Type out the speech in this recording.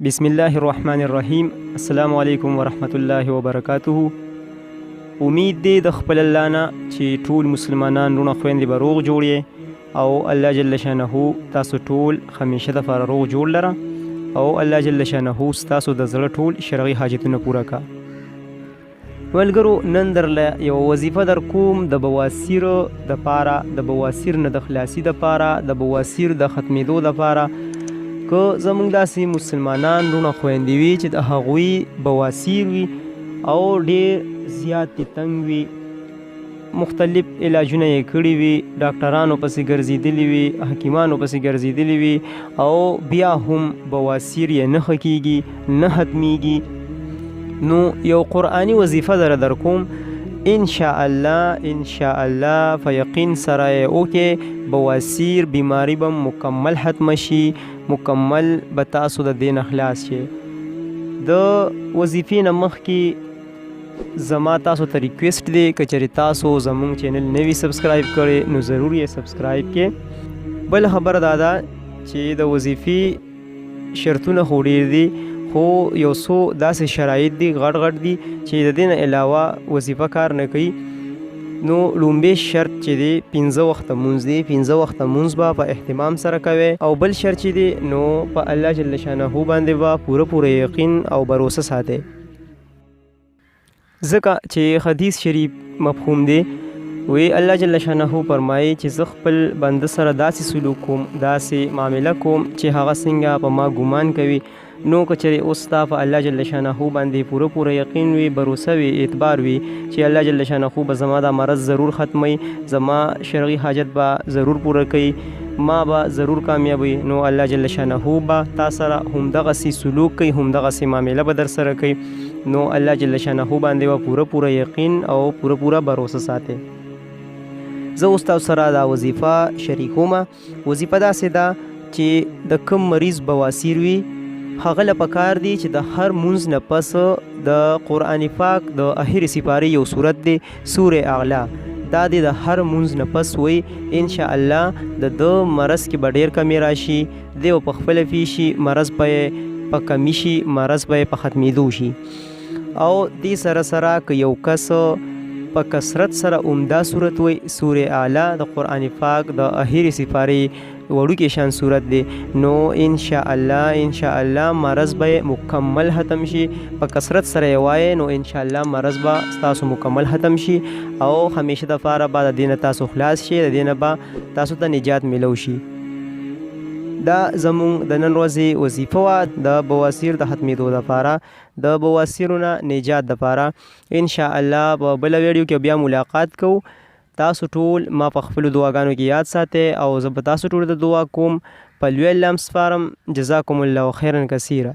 بسم الله الرحمن الرحیم. السلام علیکم ورحمت الله وبرکاته. امید دی د خپل الله نه چې ټول مسلمانان رونه خويندې به روغ جوړ او الله جل شانه تاسو ټول همیشه د فار روغ جوړ لره او الله جل شانه تاسو د زړه ټول شرعي حاجتونه پوره کا. ولګرو نن درله یو وظیفه در کوم د بواسیر د پاره، د بواسیر نه د خلاصي د پاره، د بواسیر د ختمېدو د پاره که زمونږ داسې مسلمانان رونه خویندې وي چې د هغوی بواسیر وي او ډېر زیات تنګ وي، مختلف علاجونه یې کړي وي، ډاکټرانو پسې ګرځېدلي وي، حکیمانو پسې ګرځېدلي وي او بیا هم بواسیر یې نه ښه کېږي، نه ختمیږي. نو یو قرآني وظیفه در کوم انشاءالله په یقین سره یې وکړې، بواسیر بیماری به مکمل ختم شي، مکمل به تاسو د دین خلاص شي. د وظیفې نه مخکې زما تاسو ته ریکویسټ دی که چېرې تاسو زمونږ چینل نه وي سبسکرایب کړی نو ضرور یې سبسکرایب کړئ. بل خبره دا ده چې د وظیفې شرطونه خو ډېر دي، خو یو څو داسې شرایط دي غټ دي چې د دې نه علاوه وظیفه کار نه کوي. نو لومبی شرط چې دی 15 وخته مونځ دی، 15 وخته مونځ به په اهتمام سره کوي. او بل شرط چې دی نو په الله جل شانه باندې به پوره یقین او باور ساتي، ځکه چې حدیث شریف مفهوم دی. وی الله جل شانه فرمایي چې زه خپل بنده سره داسې سلوک کوم، داسې معامله کوم چې هغه څنګه په ما ګمان کوي. نو که چېرې اوس تا په الله جل شانه باندې پوره یقین وي، باور وي، اعتبار وي چې الله جل شانه به زما دا مرض ضرور ختموي، زما شرعي حاجت به ضرور پوره کوي، ما به ضرور کامیابوي، نو الله جل شانه به تا سره همدغسې سلوک کوي، همدغسې معامله به در سره کوي. نو الله جل شانه باندې به پوره یقین او پوره باور ساتي. زه اوس تاسو سره دا وظیفه شریکوم. وظیفه داسې ده چې د کوم مریض بواسیر وي هغه له پکار دی چې د هر مونځ نه پس د قرآن پاک د اخر سپارې یو صورت دی، سوره اعلی، دا دی د هر مونځ نه پس وی انشاءالله د مرض کې به ډېر کمی راشي، دی په خپله پی شي، مرض به کمی شي، مرض به په ختمېدو شي. او دې سره که یو کس په کثرت سره عمده صورت وی سوره اعلی د قرآن پاک د اخر سپارې وړوکی شان صورت دی، نو انشاءالله مرض به مکمل ختم شي. په کثرت سره یې وایې نو انشاءالله مرض به ستاسو مکمل ختم شي او همیشه دپاره به د دې نه تاسو خلاص شي، د دې نه به تاسو ته نجات میلو شي. دا زمونږ د نن ورځې وظیفه وه د بواسیر د ختمېدو دپاره، د بواسیرو نه نجات دپاره. انشاءالله په بله ویډیو کې بیا ملاقات کوو. تاسو ټول ما په خپلو دعاګانو کې یاد ساتئ او زه به تاسو ټول د دعا کوم. په لوی الله م سپارم. جزاکم الله خیرا کثیرا.